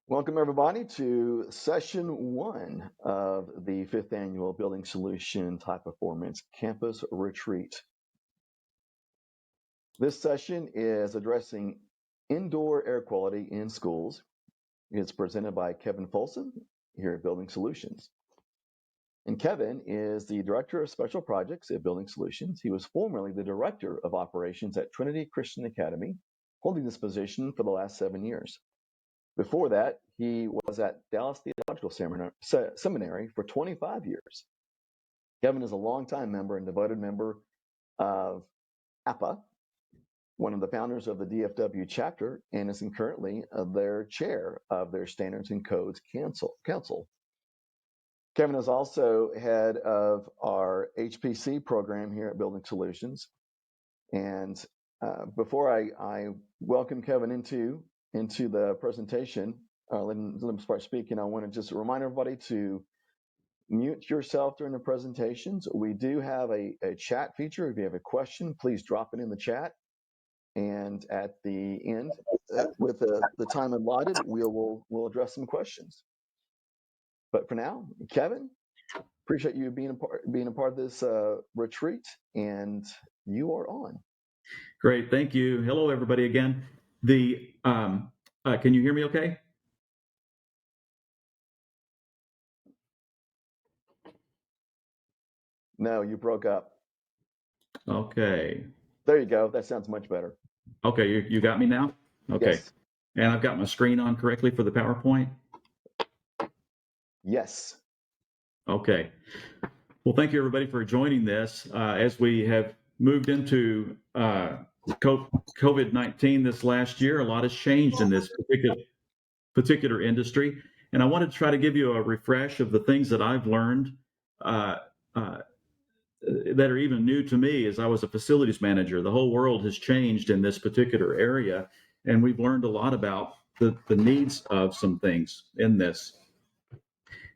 Welcome, everybody, to session one of the 5th annual Building Solutions High Performance Campus Retreat. This session is addressing indoor air quality in schools. It's presented by Kevin Folsom here at Building Solutions. And Kevin is the Director of Special Projects at Building Solutions. He was formerly the Director of Operations at Trinity Christian Academy, holding this position for the last 7 years. Before that, he was at Dallas Theological Seminary for 25 years. Kevin is a longtime member and devoted member of APPA, one of the founders of the DFW chapter, and is currently their chair of their Standards and Codes Council. Kevin is also head of our HPC program here at Building Solutions. And before I welcome Kevin into the presentation, let him start speaking, I want to just remind everybody to mute yourself during the presentations. We do have a chat feature. If you have a question, please drop it in the chat. And at the end, with the time allotted, we'll address some questions. But for now, Kevin, appreciate you being a part of this retreat, and you are on. Great, thank you. Hello, everybody again. Can you hear me okay? No, you broke up. Okay. There you go. That sounds much better. Okay, you got me now? Okay. Yes. And I've got my screen on correctly for the PowerPoint? Yes. Okay. Well, thank you, everybody, for joining this. As we have moved into COVID-19 this last year, a lot has changed in this particular industry. And I wanted to try to give you a refresh of the things that I've learned that are even new to me as I was a facilities manager. The whole world has changed in this particular area, and we've learned a lot about the needs of some things in this.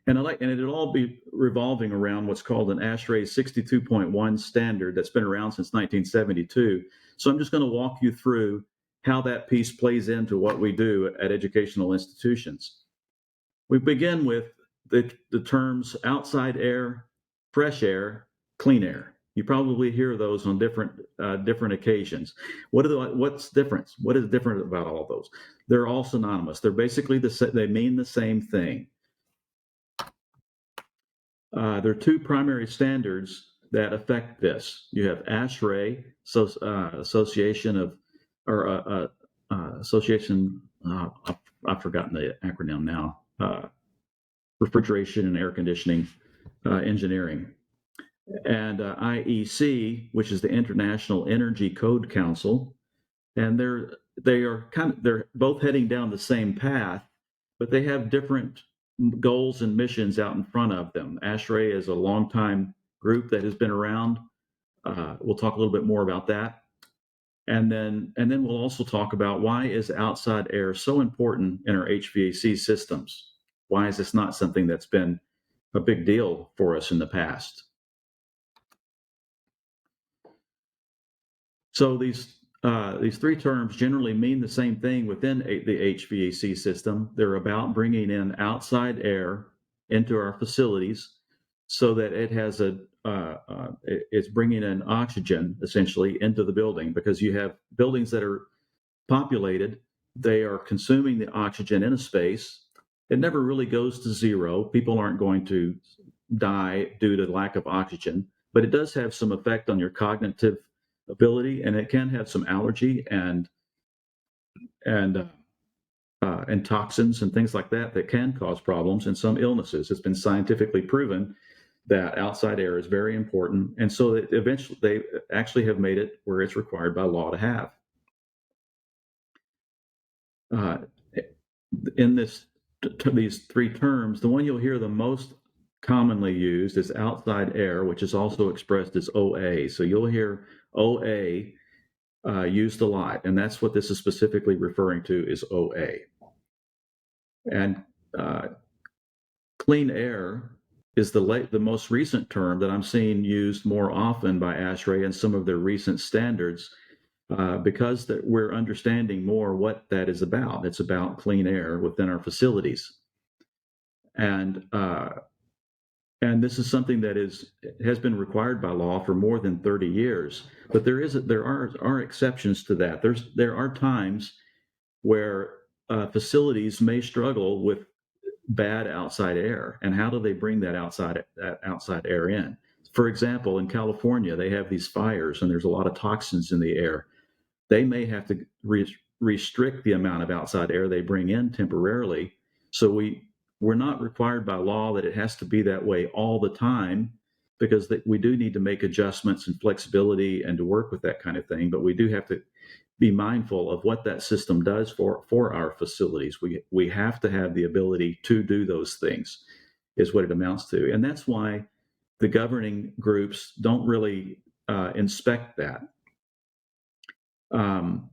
And it'll all be revolving around what's called an ASHRAE 62.1 standard that's been around since 1972. So I'm just going to walk you through how that piece plays into what we do at educational institutions. We begin with the terms outside air, fresh air, clean air. You probably hear those on different occasions. What's different? What is different about all of those? They're all synonymous. They're basically they mean the same thing. There are two primary standards that affect this. You have ASHRAE, Association of, or Association, I've forgotten the acronym now, Refrigeration and Air Conditioning Engineering. And IECC, which is the International Energy Code Council, and they're both heading down the same path, but they have different goals and missions out in front of them. ASHRAE is a longtime group that has been around. We'll talk a little bit more about that, and then we'll also talk about why is outside air so important in our HVAC systems. Why is this not something that's been a big deal for us in the past? So these three terms generally mean the same thing within the HVAC system. They're about bringing in outside air into our facilities so that it has it's bringing in oxygen essentially into the building, because you have buildings that are populated. They are consuming the oxygen in a space. It never really goes to zero. People aren't going to die due to lack of oxygen, but it does have some effect on your cognitive ability, and it can have some allergy and toxins and things like that can cause problems and some illnesses. It's been scientifically proven that outside air is very important, and so that eventually they actually have made it where it's required by law to have. In these three terms, the one you'll hear the most commonly used is outside air, which is also expressed as OA. So you'll hear OA used a lot, and that's what this is specifically referring to, is OA. And clean air is the most recent term that I'm seeing used more often by ASHRAE and some of their recent standards. because that we're understanding more what that is about. It's about clean air within our facilities. And this is something that has been required by law for more than 30 years. But there are exceptions to that. There are times where facilities may struggle with bad outside air, and how do they bring that outside air in? For example, in California, they have these fires, and there's a lot of toxins in the air. They may have to restrict the amount of outside air they bring in temporarily. So we're not required by law that it has to be that way all the time, because we do need to make adjustments and flexibility and to work with that kind of thing. But we do have to be mindful of what that system does for our facilities. We have to have the ability to do those things, is what it amounts to. And that's why the governing groups don't really inspect that. And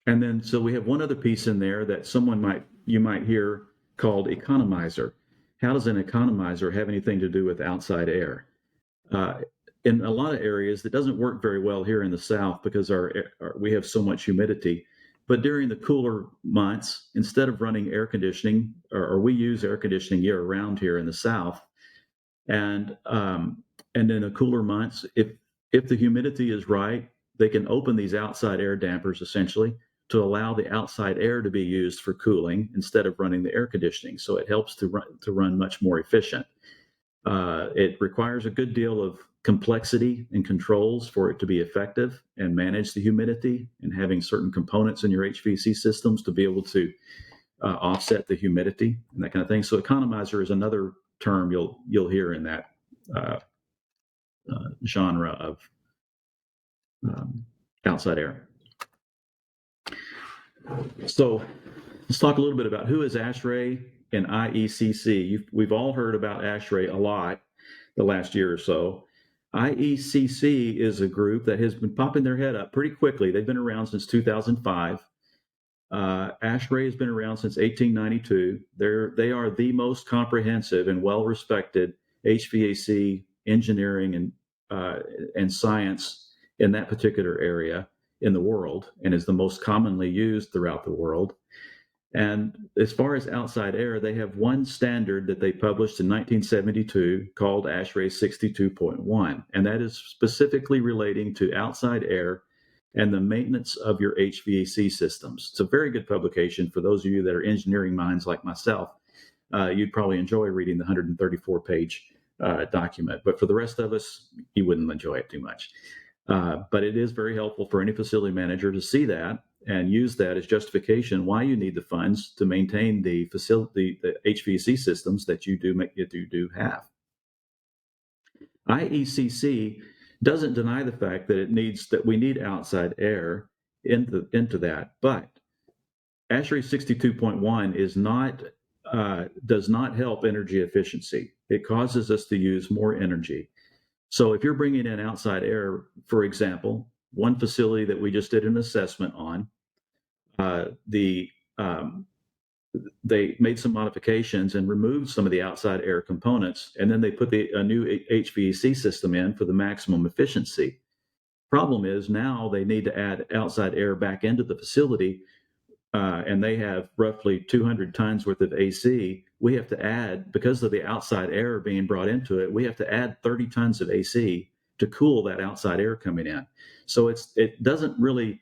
then, so we have one other piece in there that you might hear called economizer. How does an economizer have anything to do with outside air? In a lot of areas, it doesn't work very well here in the South because we have so much humidity. But during the cooler months, instead of running air conditioning, or we use air conditioning year round here in the South, and in the cooler months, if the humidity is right, they can open these outside air dampers essentially to allow the outside air to be used for cooling instead of running the air conditioning. So it helps to run much more efficient. It requires a good deal of complexity and controls for it to be effective and manage the humidity, and having certain components in your HVAC systems to be able to offset the humidity and that kind of thing. So economizer is another term you'll hear in that genre of outside air. So let's talk a little bit about who is ASHRAE and IECC. We've all heard about ASHRAE a lot the last year or so. IECC is a group that has been popping their head up pretty quickly. They've been around since 2005. ASHRAE has been around since 1892. They are the most comprehensive and well-respected HVAC engineering and science in that particular area in the world, and is the most commonly used throughout the world. And as far as outside air, they have one standard that they published in 1972 called ASHRAE 62.1, and that is specifically relating to outside air and the maintenance of your HVAC systems. It's a very good publication for those of you that are engineering minds like myself. You'd probably enjoy reading the 134-page document, but for the rest of us, you wouldn't enjoy it too much. But it is very helpful for any facility manager to see that and use that as justification why you need the funds to maintain the facility, the HVAC systems that you do have. IECC doesn't deny the fact that we need outside air into that, but ASHRAE 62.1 does not help energy efficiency. It causes us to use more energy. So if you're bringing in outside air, for example, one facility that we just did an assessment on, they made some modifications and removed some of the outside air components, and then they put a new HVAC system in for the maximum efficiency. Problem is now they need to add outside air back into the facility, and they have roughly 200 tons worth of AC. We have to add, because of the outside air being brought into it, we have to add 30 tons of AC to cool that outside air coming in. So it doesn't really,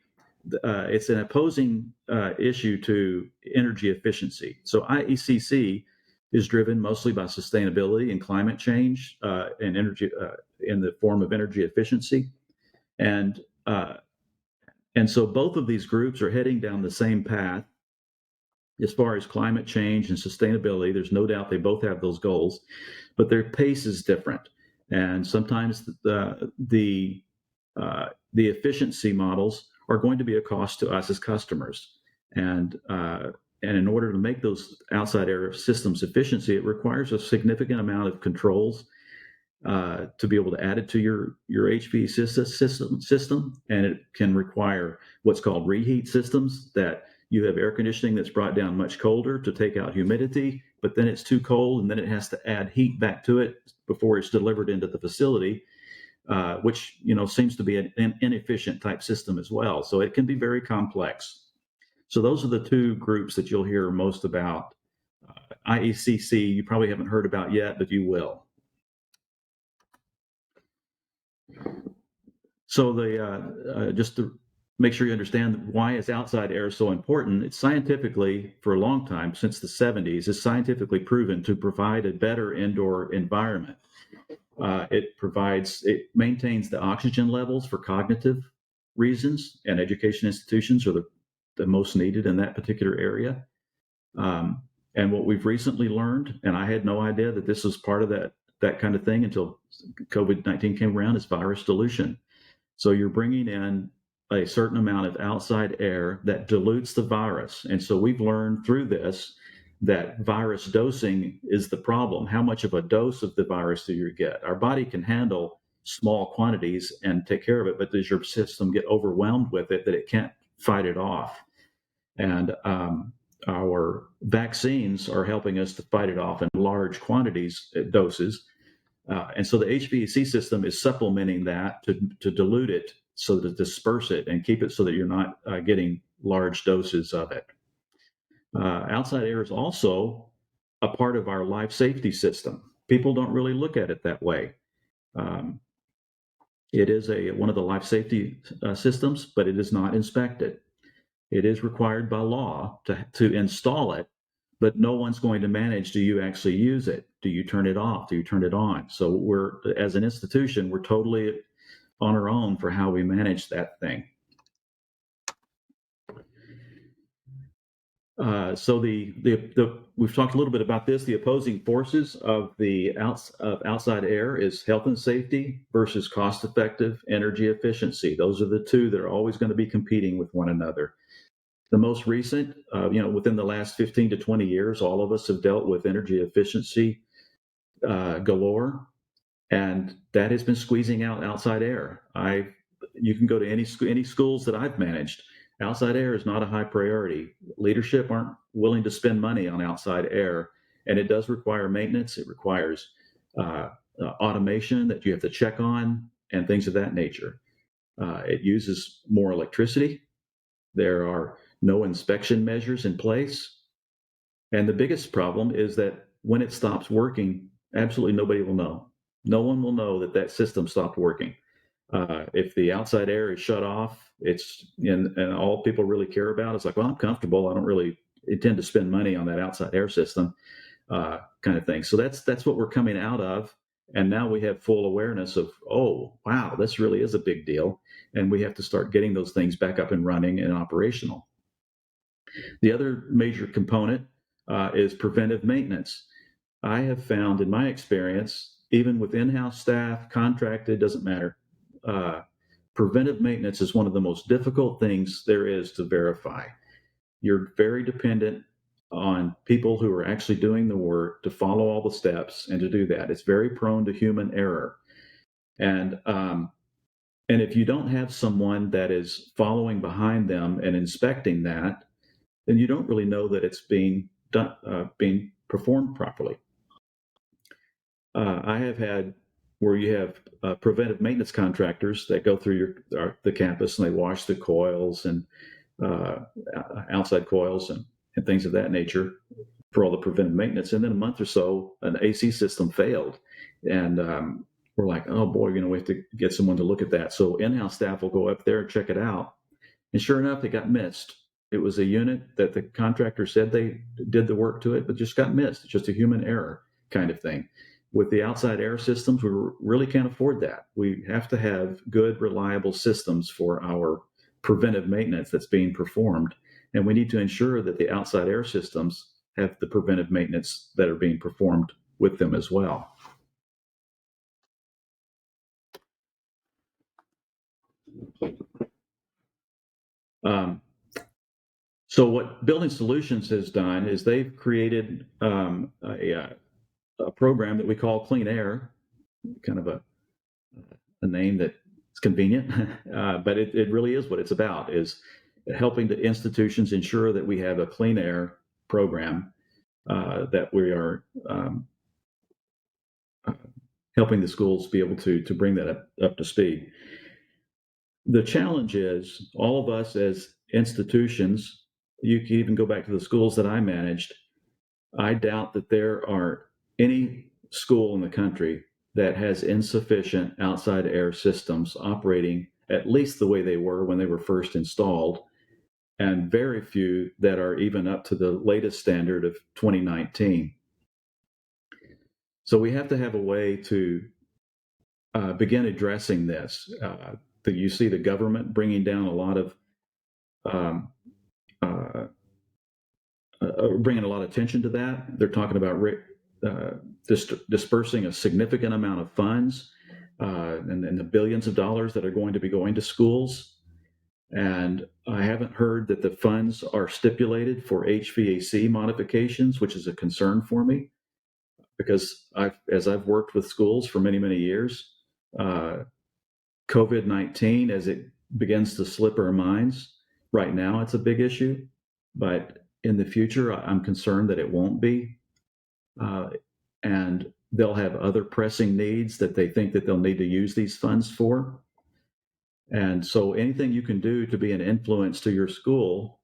it's an opposing issue to energy efficiency. So IECC is driven mostly by sustainability and climate change and energy in the form of energy efficiency. And so both of these groups are heading down the same path as far as climate change and sustainability. There's no doubt they both have those goals, but their pace is different. And sometimes the efficiency models are going to be a cost to us as customers. And in order to make those outside air systems efficiency, it requires a significant amount of controls to be able to add it to your HVAC system, and it can require what's called reheat systems, that you have air conditioning that's brought down much colder to take out humidity, but then it's too cold, and then it has to add heat back to it before it's delivered into the facility. which seems to be an inefficient type system as well. So it can be very complex. So those are the two groups that you'll hear most about. IECC, you probably haven't heard about yet, but you will. So just to make sure you understand why is outside air so important, it's scientifically, for a long time, since the 70s, is scientifically proven to provide a better indoor environment. It maintains the oxygen levels for cognitive reasons, and education institutions are the most needed in that particular area. And what we've recently learned, and I had no idea that this was part of that kind of thing until COVID-19 came around, is virus dilution. So you're bringing in a certain amount of outside air that dilutes the virus. And so we've learned through this that virus dosing is the problem. How much of a dose of the virus do you get? Our body can handle small quantities and take care of it, but does your system get overwhelmed with it that it can't fight it off? And our vaccines are helping us to fight it off in large quantities, doses. And so the HVAC system is supplementing that to dilute it, so to disperse it and keep it so that you're not getting large doses of it. Outside air is also a part of our life safety system. People don't really look at it that way. It is one of the life safety systems, but it is not inspected. It is required by law to install it, but no one's going to manage, do you actually use it? Do you turn it off? Do you turn it on? So as an institution, we're totally on our own for how we manage that thing. So we've talked a little bit about this. The opposing forces of outside air is health and safety versus cost-effective energy efficiency. Those are the two that are always going to be competing with one another. The most recent, within the last 15 to 20 years, all of us have dealt with energy efficiency galore, and that has been squeezing out outside air. You can go to any schools that I've managed. Outside air is not a high priority. Leadership aren't willing to spend money on outside air, and it does require maintenance. It requires automation that you have to check on and things of that nature. It uses more electricity. There are no inspection measures in place. And the biggest problem is that when it stops working, absolutely nobody will know. No one will know that system stopped working. If the outside air is shut off, and all people really care about is like, well, I'm comfortable. I don't really intend to spend money on that outside air system, kind of thing. So that's what we're coming out of. And now we have full awareness of, oh, wow, this really is a big deal. And we have to start getting those things back up and running and operational. The other major component is preventive maintenance. I have found in my experience, even with in-house staff, contracted, doesn't matter, preventive maintenance is one of the most difficult things there is to verify. You're very dependent on people who are actually doing the work to follow all the steps and to do that. It's very prone to human error. And if you don't have someone that is following behind them and inspecting that, then you don't really know that it's being performed properly. I have had where you have preventive maintenance contractors that go through the campus and they wash the coils and outside coils and things of that nature for all the preventive maintenance. And then a month or so, an AC system failed. And we're like, oh boy, we have to get someone to look at that. So in-house staff will go up there and check it out. And sure enough, it got missed. It was a unit that the contractor said they did the work to it, but just got missed. It's just a human error kind of thing. With the outside air systems, we really can't afford that. We have to have good, reliable systems for our preventive maintenance that's being performed. And we need to ensure that the outside air systems have the preventive maintenance that are being performed with them as well. So what Building Solutions has done is they've created a program that we call Clean Air, kind of a name that's convenient, but it really is what it's about, is helping the institutions ensure that we have a clean air program that we are helping the schools be able to bring that up to speed. The challenge is all of us as institutions, you can even go back to the schools that I managed. I doubt that there are any school in the country that has insufficient outside air systems operating at least the way they were when they were first installed, and very few that are even up to the latest standard of 2019. So we have to have a way to begin addressing this. That you see the government bringing down a lot of bringing a lot of attention to that. They're talking about dispersing a significant amount of funds and the billions of dollars that are going to be going to schools. And I haven't heard that the funds are stipulated for HVAC modifications, which is a concern for me, because as I've worked with schools for many, many years, COVID-19, as it begins to slip our minds, right now it's a big issue, but in the future, I'm concerned that it won't be. And they'll have other pressing needs that they think that they'll need to use these funds for. And so anything you can do to be an influence to your school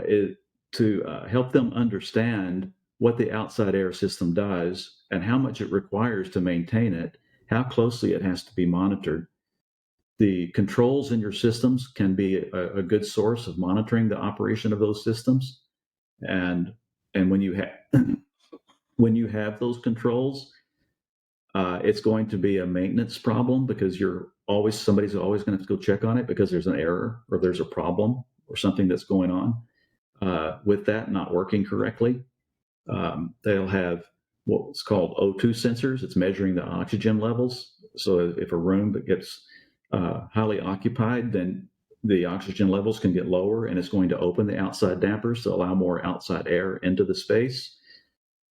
is to help them understand what the outside air system does and how much it requires to maintain it, how closely it has to be monitored. The controls in your systems can be a good source of monitoring the operation of those systems. And when you have those controls, it's going to be a maintenance problem, because somebody's always going to have to go check on it because there's an error or there's a problem or something that's going on with that not working correctly. They'll have what's called O2 sensors. It's measuring the oxygen levels. So if a room that gets highly occupied, then the oxygen levels can get lower, and it's going to open the outside dampers to allow more outside air into the space.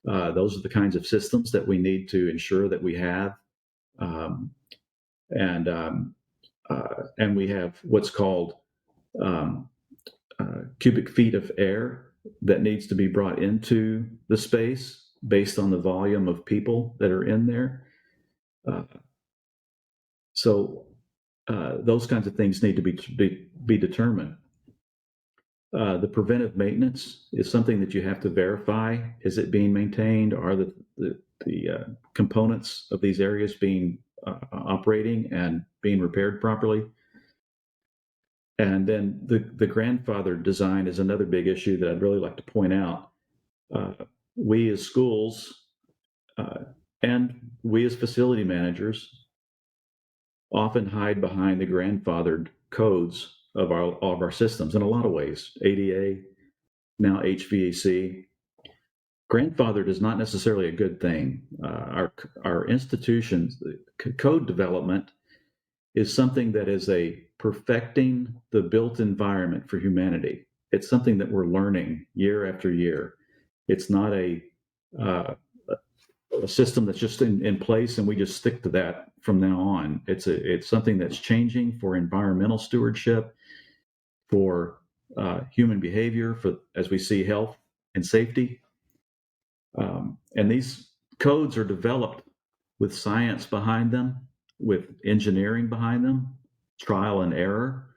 Those are the kinds of systems that we need to ensure that we have. And we have what's called cubic feet of air that needs to be brought into the space based on the volume of people that are in there. So those kinds of things need to be determined. The preventive maintenance is something that you have to verify. Is it being maintained? Are the components of these areas being operating and being repaired properly? And then the grandfather design is another big issue that I'd really like to point out. We as schools and we as facility managers often hide behind the grandfathered codes of all of our systems in a lot of ways. ADA, now HVAC. Grandfathered is not necessarily a good thing. Our institutions, code development is something that is a perfecting the built environment for humanity. It's something that we're learning year after year. It's not a system that's just in place and we just stick to that from now on. It's something that's changing for environmental stewardship, for human behavior, for as we see health and safety. And these codes are developed with science behind them, with engineering behind them, trial and error.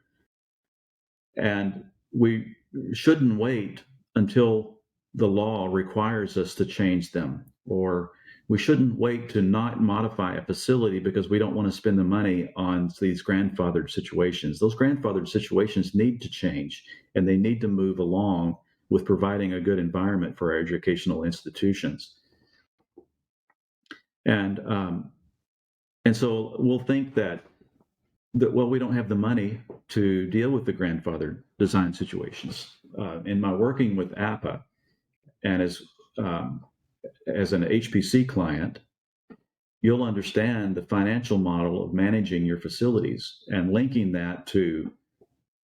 And we shouldn't wait until the law requires us to change them, or we shouldn't wait to not modify a facility because we don't want to spend the money on these grandfathered situations. Those grandfathered situations need to change, and they need to move along with providing a good environment for our educational institutions. And so we'll think that well, we don't have the money to deal with the grandfathered design situations. In my working with APPA and as an HPC client, you'll understand the financial model of managing your facilities and linking that to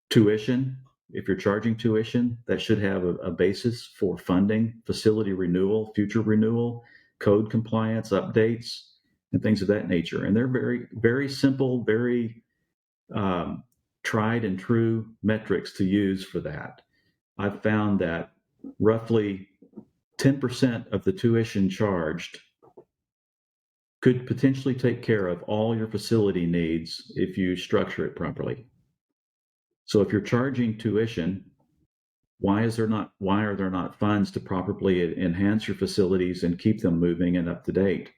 tuition. If you're charging tuition, that should have a basis for funding facility renewal, future renewal, code compliance, updates, and things of that nature. And they're very, very simple, very tried and true metrics to use for that. I've found that roughly 10% of the tuition charged could potentially take care of all your facility needs if you structure it properly. So if you're charging tuition, why are there not funds to properly enhance your facilities and keep them moving and up to date?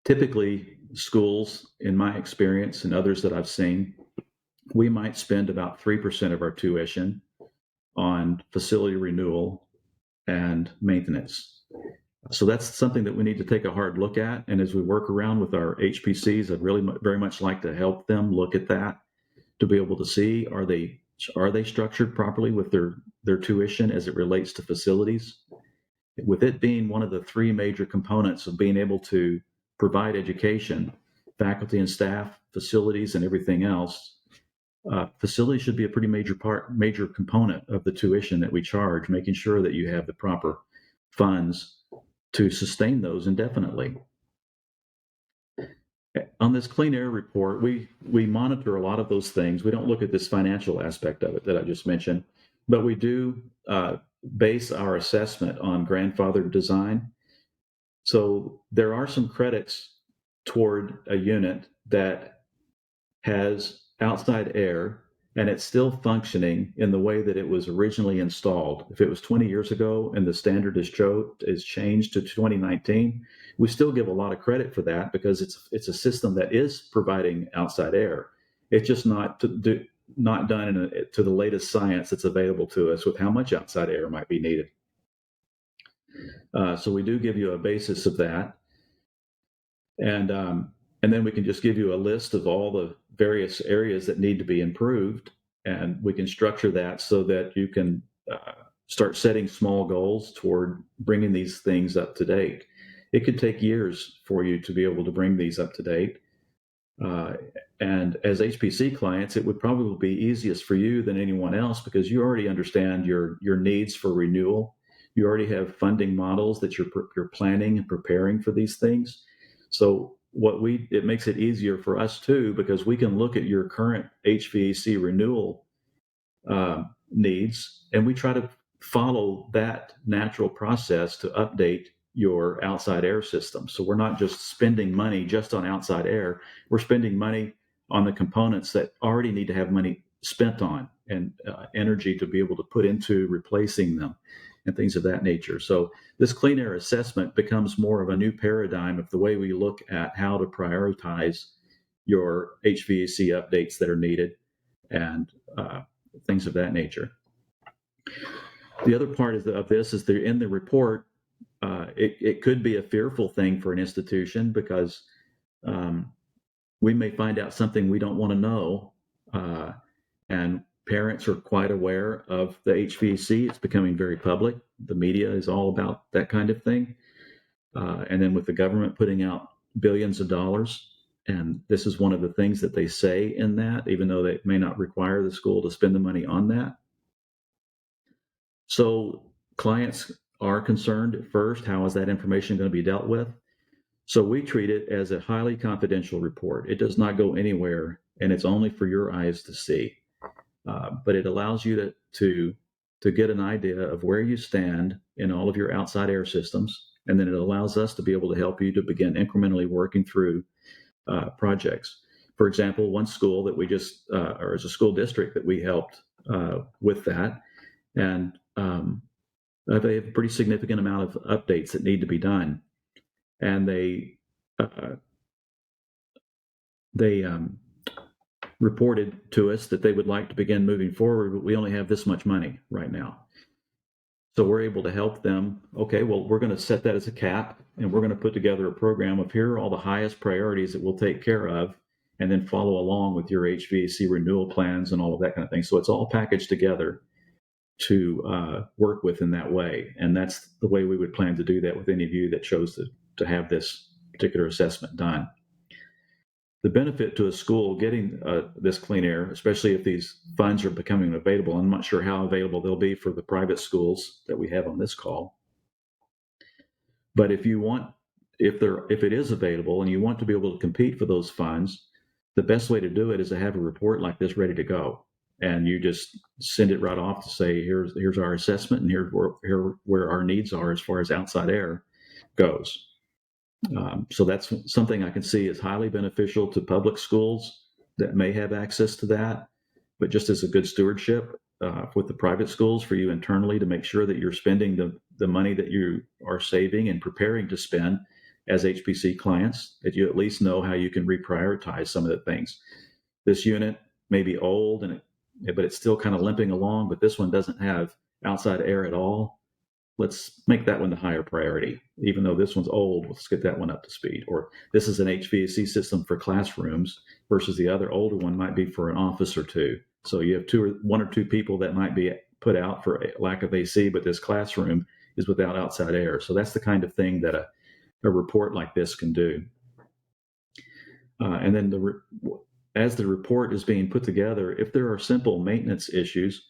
Typically, schools, in my experience and others that I've seen, we might spend about 3% of our tuition on facility renewal and maintenance. So that's something that we need to take a hard look at. And as we work around with our HPCs, I'd really very much like to help them look at that, to be able to see, are they structured properly with their tuition as it relates to facilities? With it being one of the three major components of being able to provide education, faculty and staff, facilities, and everything else, facilities should be a pretty major component of the tuition that we charge, making sure that you have the proper funds to sustain those indefinitely. On this clean air report, we monitor a lot of those things. We don't look at this financial aspect of it that I just mentioned, but we do base our assessment on grandfathered design. So there are some credits toward a unit that has outside air and it's still functioning in the way that it was originally installed. If it was 20 years ago and the standard is changed to 2019, we still give a lot of credit for that because it's a system that is providing outside air. It's just not done to the latest science that's available to us with how much outside air might be needed. So we do give you a basis of that. And then we can just give you a list of all the various areas that need to be improved. And we can structure that so that you can start setting small goals toward bringing these things up to date. It could take years for you to be able to bring these up to date. And as HPC clients, it would probably be easiest for you than anyone else because you already understand your needs for renewal. You already have funding models that you're planning and preparing for these things. So it makes it easier for us too, because we can look at your current HVAC renewal needs, and we try to follow that natural process to update your outside air system. So we're not just spending money just on outside air, we're spending money on the components that already need to have money spent on and energy to be able to put into replacing them and things of that nature. So this clean air assessment becomes more of a new paradigm of the way we look at how to prioritize your HVAC updates that are needed and things of that nature. The other part of this is in the report, it could be a fearful thing for an institution because we may find out something we don't want to know, and parents are quite aware of the HVAC. It's becoming very public. The media is all about that kind of thing. And then with the government putting out billions of dollars, and this is one of the things that they say in that, even though they may not require the school to spend the money on that. So clients are concerned at first, how is that information going to be dealt with? So we treat it as a highly confidential report. It does not go anywhere, and it's only for your eyes to see. But it allows you to get an idea of where you stand in all of your outside air systems, and then it allows us to be able to help you to begin incrementally working through projects. For example, one school that we just, or as a school district that we helped with that, and they have a pretty significant amount of updates that need to be done, and they reported to us that they would like to begin moving forward, but we only have this much money right now. So we're able to help them. Okay, well, we're going to set that as a cap, and we're going to put together a program of here are all the highest priorities that we'll take care of, and then follow along with your HVAC renewal plans and all of that kind of thing. So it's all packaged together to work with in that way. And that's the way we would plan to do that with any of you that chose to have this particular assessment done. The benefit to a school getting this clean air, especially if these funds are becoming available, I'm not sure how available they'll be for the private schools that we have on this call. But if it is available and you want to be able to compete for those funds, the best way to do it is to have a report like this ready to go. and you just send it right off to say, here's our assessment, and here's where our needs are as far as outside air goes. So that's something I can see is highly beneficial to public schools that may have access to that, but just as a good stewardship with the private schools for you internally to make sure that you're spending the money that you are saving and preparing to spend as HPC clients, that you at least know how you can reprioritize some of the things. This unit may be old, but it's still kind of limping along, but this one doesn't have outside air at all. Let's make that one the higher priority. Even though this one's old, let's get that one up to speed. Or this is an HVAC system for classrooms versus the other older one might be for an office or two. So you have one or two people that might be put out for a lack of AC, but this classroom is without outside air. So that's the kind of thing that a report like this can do. And then as the report is being put together, if there are simple maintenance issues,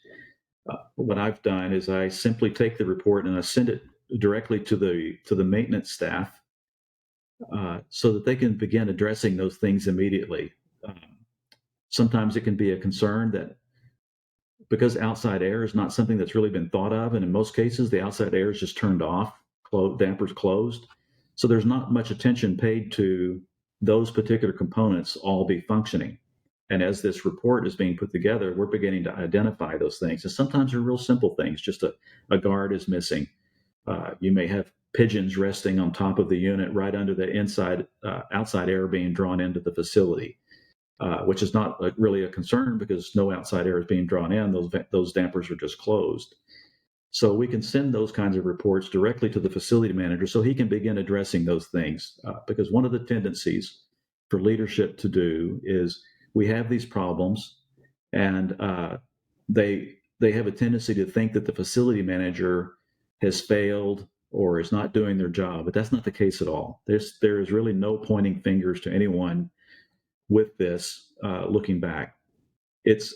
what I've done is I simply take the report and I send it directly to the maintenance staff so that they can begin addressing those things immediately. Sometimes it can be a concern that because outside air is not something that's really been thought of, and in most cases the outside air is just turned off, dampers closed, so there's not much attention paid to those particular components all be functioning. And as this report is being put together, we're beginning to identify those things. And sometimes they're real simple things. Just a guard is missing. You may have pigeons resting on top of the unit right under the outside air being drawn into the facility, which is not really a concern because no outside air is being drawn in. Those dampers are just closed. So we can send those kinds of reports directly to the facility manager so he can begin addressing those things. Because one of the tendencies for leadership to do is we have these problems, and they have a tendency to think that the facility manager has failed or is not doing their job, but that's not the case at all. There is really no pointing fingers to anyone with this. Looking back, it's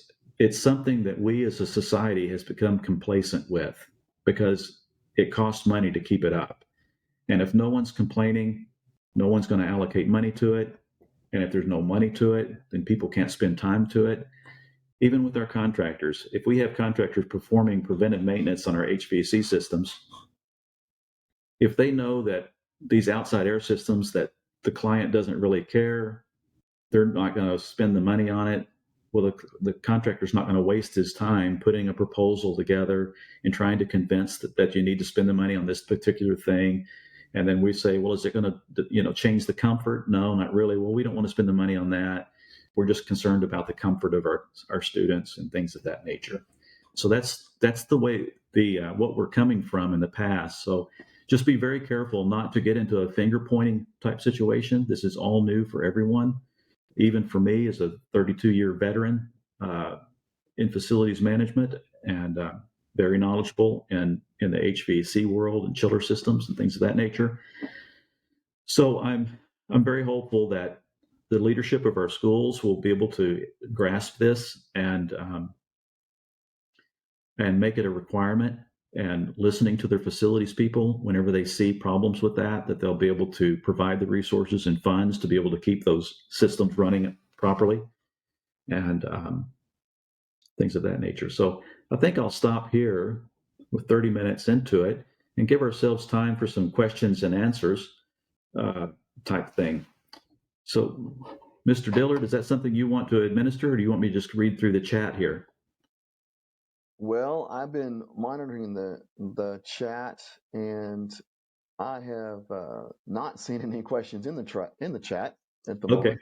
something that we as a society has become complacent with because it costs money to keep it up, and if no one's complaining, no one's going to allocate money to it. And if there's no money to it, then people can't spend time to it. Even with our contractors, if we have contractors performing preventive maintenance on our HVAC systems, if they know that these outside air systems that the client doesn't really care, they're not going to spend the money on it. Well, the contractor's not going to waste his time putting a proposal together and trying to convince that you need to spend the money on this particular thing. And then we say, well, is it going to, change the comfort? No, not really. Well, we don't want to spend the money on that. We're just concerned about the comfort of our students and things of that nature. So that's the way what we're coming from in the past. So just be very careful not to get into a finger pointing type situation. This is all new for everyone. Even for me as a 32-year veteran in facilities management and very knowledgeable in the HVAC world and chiller systems and things of that nature. So I'm very hopeful that the leadership of our schools will be able to grasp this and make it a requirement, and listening to their facilities people whenever they see problems with that they'll be able to provide the resources and funds to be able to keep those systems running properly and things of that nature. So I think I'll stop here with 30 minutes into it and give ourselves time for some questions and answers type thing. So, Mr. Dillard, is that something you want to administer, or do you want me to just read through the chat here? Well, I've been monitoring the chat, and I have not seen any questions in the chat at the moment.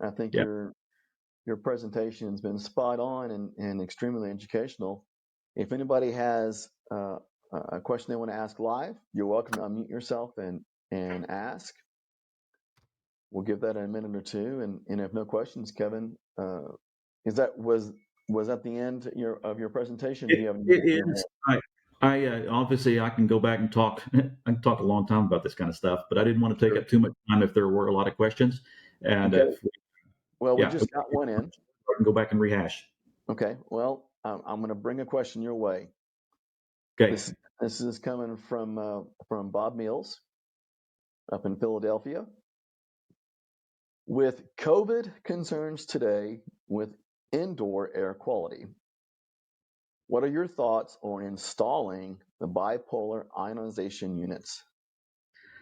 I think your presentation has been spot on and extremely educational. If anybody has a question they want to ask live, you're welcome to unmute yourself and ask. We'll give that a minute or two, and if no questions, Kevin, was that the end of your presentation? Do you have It is. I obviously I can go back and talk. I can talk a long time about this kind of stuff, but I didn't want to take up too much time if there were a lot of questions. And okay. We just got one in. I can go back and rehash. Okay. Well, I'm going to bring a question your way. Okay. This is coming from Bob Mills up in Philadelphia. With COVID concerns today with indoor air quality, what are your thoughts on installing the bipolar ionization units?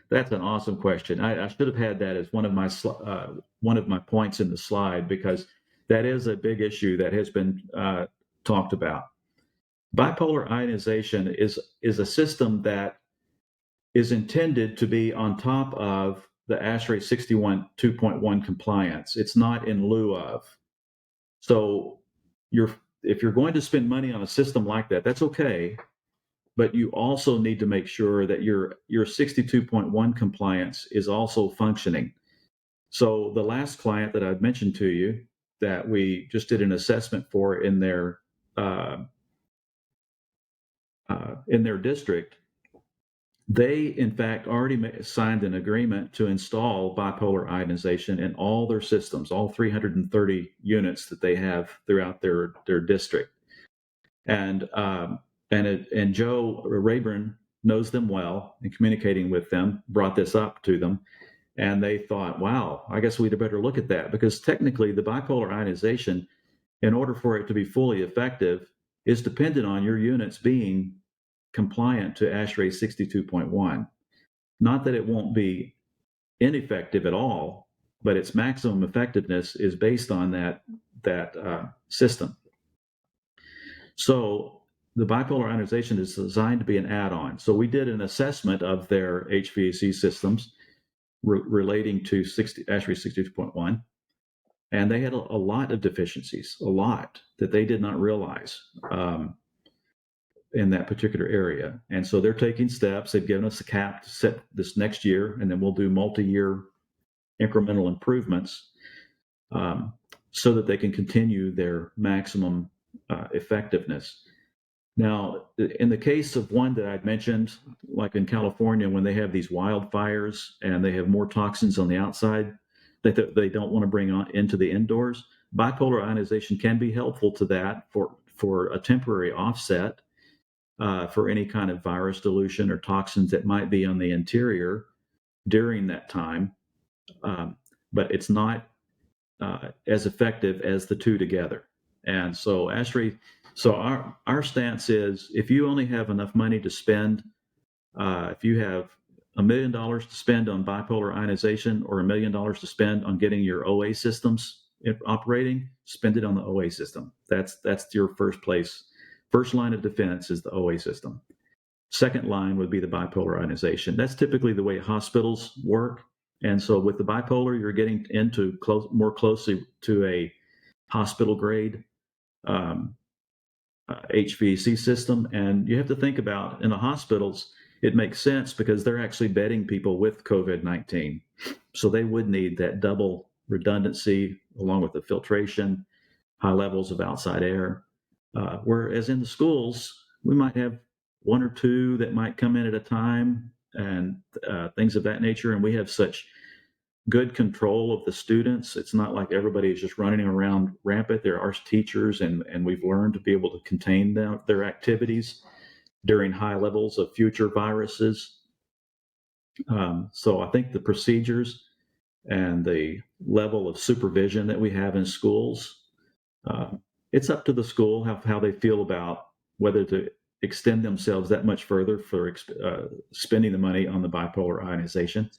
That's an awesome question. I should have had that as one of my points in the slide, because that is a big issue that has been talked about. Bipolar ionization is a system that is intended to be on top of the ASHRAE 61 2.1 compliance. It's not in lieu of. So if you're going to spend money on a system like that, that's okay. But you also need to make sure that your 62.1 compliance is also functioning. So the last client that I've mentioned to you that we just did an assessment for in their district, they in fact already signed an agreement to install bipolar ionization in all their systems, all 330 units that they have throughout their district. And Joe Rayburn knows them well, and communicating with them brought this up to them, and they thought, wow, I guess we'd better look at that, because technically the bipolar ionization, in order for it to be fully effective, is dependent on your units being compliant to ASHRAE 62.1. Not that it won't be ineffective at all, but its maximum effectiveness is based on that system. So the bipolar ionization is designed to be an add-on. So we did an assessment of their HVAC systems relating to ASHRAE 62.1, and they had a lot of deficiencies, a lot that they did not realize in that particular area. And so they're taking steps. They've given us a cap to set this next year, and then we'll do multi-year incremental improvements so that they can continue their maximum effectiveness. Now, in the case of one that I'd mentioned, like in California, when they have these wildfires and they have more toxins on the outside that they don't want to bring on into the indoors, bipolar ionization can be helpful to that for a temporary offset for any kind of virus dilution or toxins that might be on the interior during that time. But it's not as effective as the two together. And so ASHRAE, so our stance is, if you only have enough money to spend, if you have $1 million to spend on bipolar ionization or $1 million to spend on getting your OA systems operating, spend it on the OA system. That's your first line of defense is the OA system. Second line would be the bipolar ionization. That's typically the way hospitals work. And so with the bipolar, you're getting into more closely to a hospital grade HVAC system. And you have to think about, in the hospitals, it makes sense because they're actually bedding people with COVID-19. So they would need that double redundancy along with the filtration, high levels of outside air. Whereas in the schools, we might have one or two that might come in at a time and things of that nature. And we have such good control of the students. It's not like everybody is just running around rampant. There are teachers, and we've learned to be able to contain their activities during high levels of future viruses. So I think the procedures and the level of supervision that we have in schools, it's up to the school how they feel about whether to extend themselves that much further for spending the money on the bipolar ionization.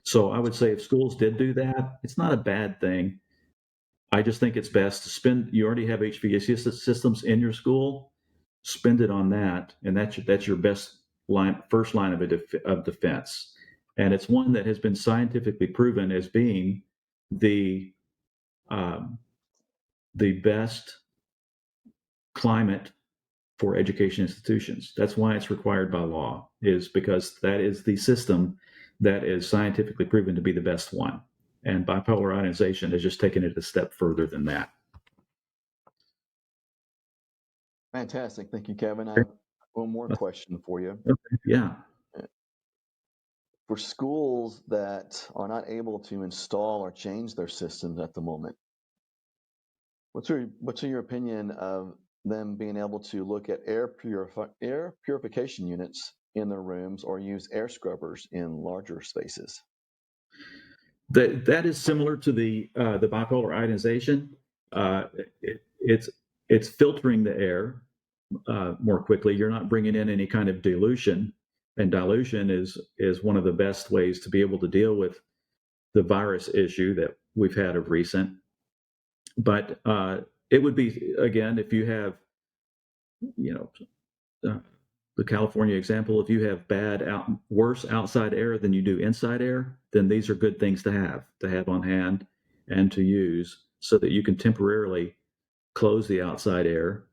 So I would say if schools did do that, it's not a bad thing. I just think it's best to spend. You already have HVAC systems in your school, spend it on that, and that's your first line of defense. And it's one that has been scientifically proven as being the best climate for education institutions. That's why it's required by law, is because that is the system that is scientifically proven to be the best one. And bipolar ionization has just taken it a step further than that. Fantastic. Thank you, Kevin. I have one more question for you. Okay. Yeah. For schools that are not able to install or change their systems at the moment, what's your opinion of them being able to look at air purification units in their rooms or use air scrubbers in larger spaces? That is similar to the bipolar ionization. It's filtering the air more quickly. You're not bringing in any kind of dilution, and dilution is one of the best ways to be able to deal with the virus issue that we've had of recent. But it would be, again, if you have, the California example, if you have worse outside air than you do inside air, then these are good things to have on hand and to use so that you can temporarily close the outside air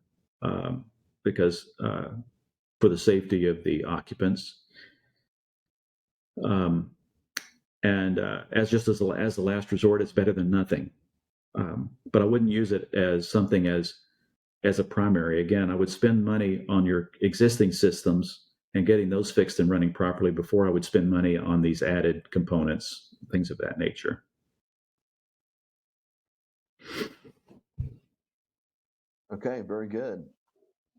because for the safety of the occupants. And as the last resort, it's better than nothing. But I wouldn't use it as something as a primary. Again, I would spend money on your existing systems and getting those fixed and running properly before I would spend money on these added components, things of that nature. Okay, very good.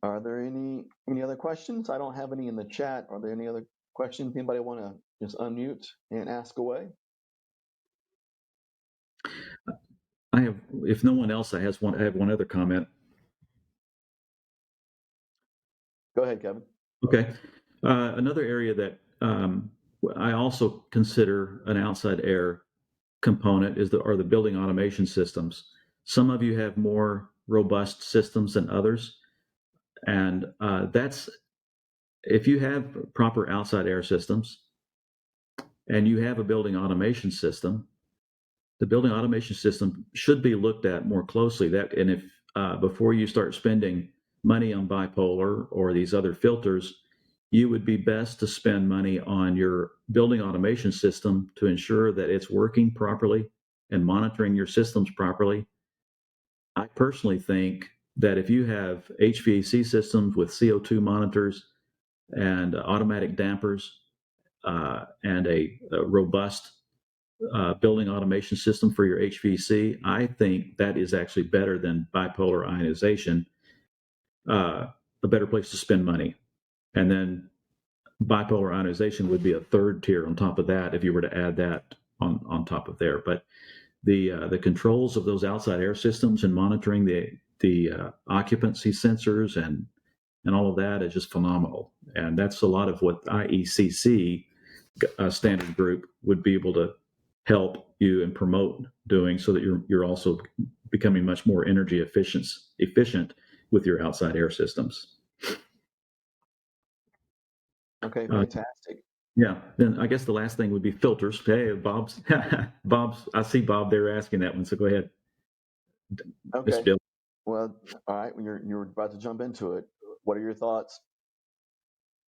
Are there any other questions? I don't have any in the chat. Are there any other questions? Anybody want to just unmute and ask away? I have, if no one else has one, I have one other comment. Go ahead, Kevin. Okay. Another area that I also consider an outside air component are the building automation systems. Some of you have more robust systems than others. And that's, if you have proper outside air systems and you have a building automation system, the building automation system should be looked at more closely. And if before you start spending money on bipolar or these other filters, you would be best to spend money on your building automation system to ensure that it's working properly and monitoring your systems properly. I personally think that if you have HVAC systems with CO2 monitors and automatic dampers and a robust building automation system for your HVAC, I think that is actually better than bipolar ionization, a better place to spend money. And then bipolar ionization would be a third tier on top of that if you were to add that on top of there. But the controls of those outside air systems and monitoring the occupancy sensors and all of that is just phenomenal. And that's a lot of what IECC standard group would be able to help you and promote doing, so that you're also becoming much more energy efficient with your outside air systems. Okay, fantastic. Yeah, then I guess the last thing would be filters. Hey, Bob's, I see Bob there asking that one, so go ahead. Okay. Bill. Well, all right, when you're about to jump into it, what are your thoughts?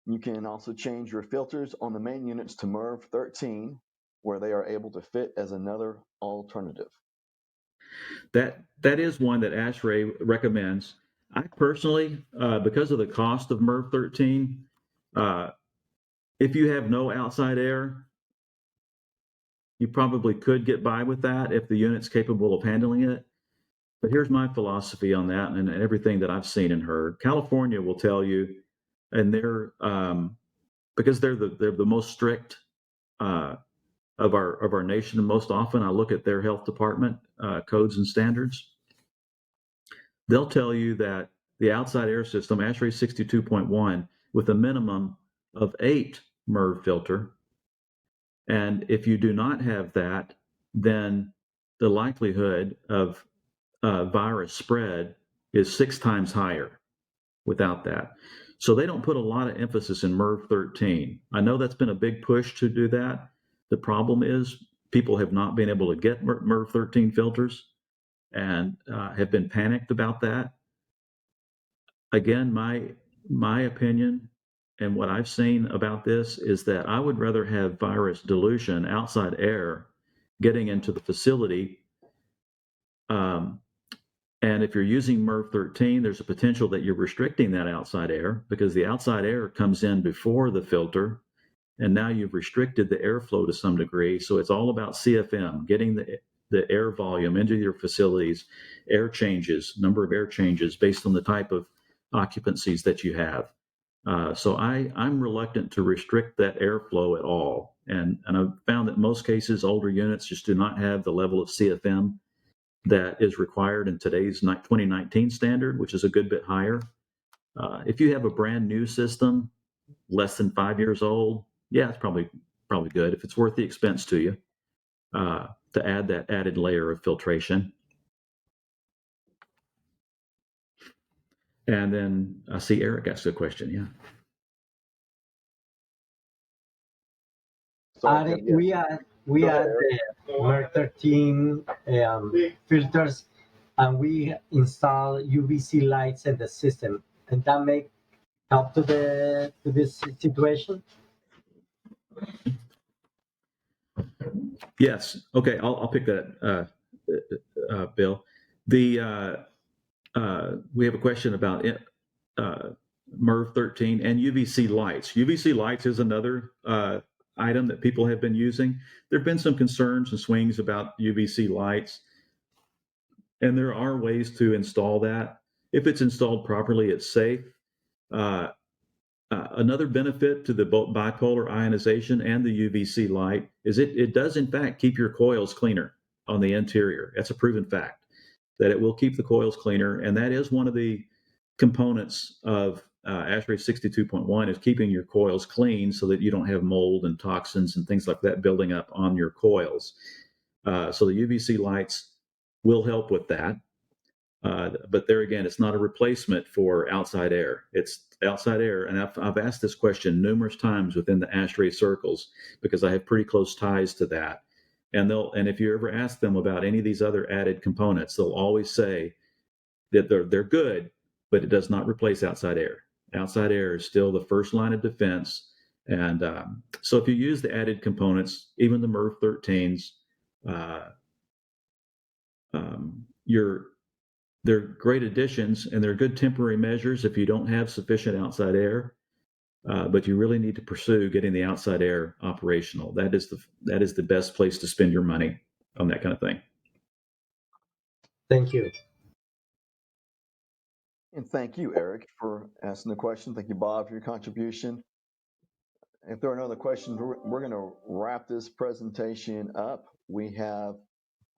You can also change your filters on the main units to MERV 13, where they are able to fit as another alternative. That is one that ASHRAE recommends. I personally, because of the cost of MERV 13, if you have no outside air, you probably could get by with that if the unit's capable of handling it. But here's my philosophy on that, and everything that I've seen and heard. California will tell you, and they're because they're the most strict of our nation, and most often I look at their health department codes and standards. They'll tell you that the outside air system, ASHRAE 62.1, with a minimum of 8 MERV filter, and if you do not have that, then the likelihood of virus spread is 6 times higher without that. So they don't put a lot of emphasis in MERV 13. I know that's been a big push to do that. The problem is people have not been able to get MERV 13 filters and have been panicked about that. Again, my opinion and what I've seen about this is that I would rather have virus dilution, outside air, getting into the facility. And if you're using MERV 13, there's a potential that you're restricting that outside air, because the outside air comes in before the filter, and now you've restricted the airflow to some degree. So it's all about CFM, getting the air volume into your facilities, air changes, number of air changes based on the type of occupancies that you have. So I'm reluctant to restrict that airflow at all. And I've found that most cases, older units just do not have the level of CFM that is required in today's 2019 standard, which is a good bit higher. If you have a brand new system, less than 5 years old, yeah, it's probably good if it's worth the expense to you to add that added layer of filtration. And then I see Eric asked a question. Yeah. Sorry, we add the MERV 13 filters, and we install UVC lights in the system, and that may help to this situation. Yes. Okay. I'll pick that, Bill. We have a question about MERV 13 and UVC lights. UVC lights is another item that people have been using. There have been some concerns and swings about UVC lights, and there are ways to install that. If it's installed properly, it's safe. Another benefit to the bipolar ionization and the UVC light is it does in fact keep your coils cleaner on the interior. That's a proven fact, that it will keep the coils cleaner, and that is one of the components of ASHRAE 62.1 is keeping your coils clean so that you don't have mold and toxins and things like that building up on your coils. So the UVC lights will help with that. But there again, it's not a replacement for outside air. It's outside air, and I've asked this question numerous times within the ASHRAE circles because I have pretty close ties to that. And if you ever ask them about any of these other added components, they'll always say that they're good, but it does not replace outside air. Outside air is still the first line of defense. And so if you use the added components, even the MERV 13s, they're great additions, and they're good temporary measures if you don't have sufficient outside air. But you really need to pursue getting the outside air operational. That is the best place to spend your money on that kind of thing. Thank you. And thank you, Eric, for asking the question. Thank you, Bob, for your contribution. If there are no other questions, we're going to wrap this presentation up. We have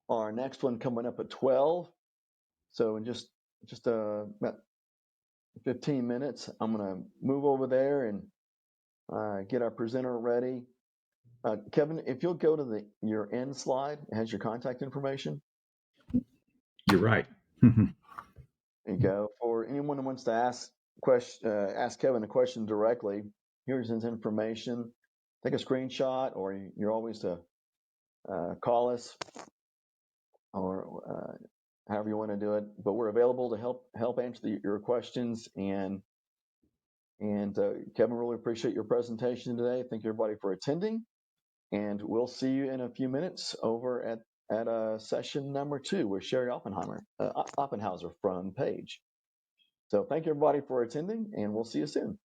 our next one coming up at 12. So in just about 15 minutes, I'm going to move over there and get our presenter ready. Kevin, if you'll go to your end slide, it has your contact information. You're right. There you go. For anyone who wants to ask Kevin a question directly, here's his information. Take a screenshot, or you're always to call us, or however you want to do it. But we're available to help answer your questions. And Kevin, really appreciate your presentation today. Thank you, everybody, for attending. And we'll see you in a few minutes over at session number 2 with Sherry Oppenhauser from Page. So thank you, everybody, for attending, and we'll see you soon.